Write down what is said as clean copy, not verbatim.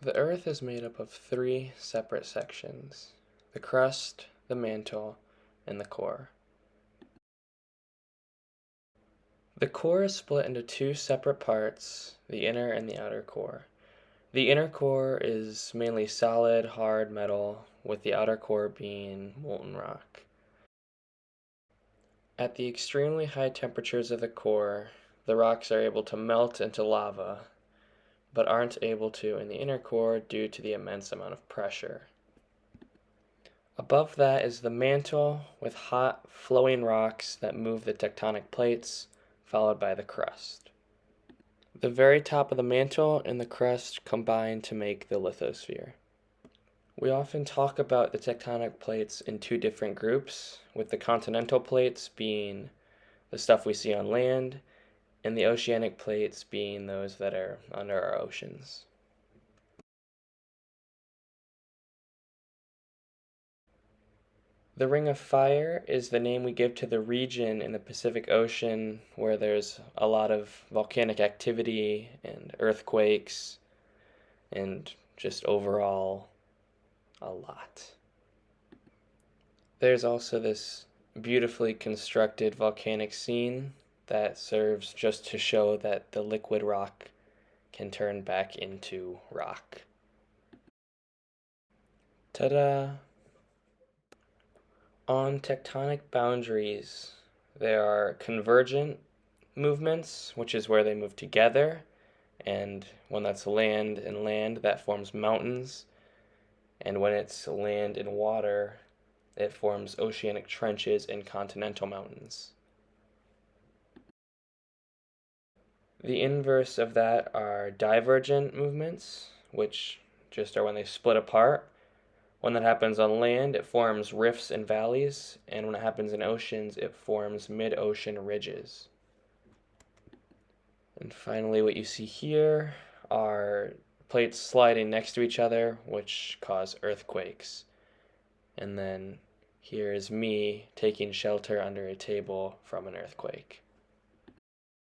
The Earth is made up of three separate sections: the crust, the mantle, and the core. The core is split into two separate parts, the inner and the outer core. The inner core is mainly solid, hard metal, with the outer core being molten rock. At the extremely high temperatures of the core, the rocks are able to melt into lava, but aren't able to in the inner core due to the immense amount of pressure. Above that is the mantle with hot, flowing rocks that move the tectonic plates, followed by the crust. The very top of the mantle and the crust combine to make the lithosphere. We often talk about the tectonic plates in two different groups, with the continental plates being the stuff we see on land, and the oceanic plates being those that are under our oceans. The Ring of Fire is the name we give to the region in the Pacific Ocean where there's a lot of volcanic activity and earthquakes and just overall a lot. There's also this beautifully constructed volcanic scene that serves just to show that the liquid rock can turn back into rock. Ta-da! On tectonic boundaries, there are convergent movements, which is where they move together, and when that's land and land, that forms mountains, and when it's land and water, it forms oceanic trenches and continental mountains. The inverse of that are divergent movements, which just are when they split apart. When that happens on land, it forms rifts and valleys, and when it happens in oceans, it forms mid-ocean ridges. And finally, what you see here are plates sliding next to each other, which cause earthquakes. And then here is me taking shelter under a table from an earthquake.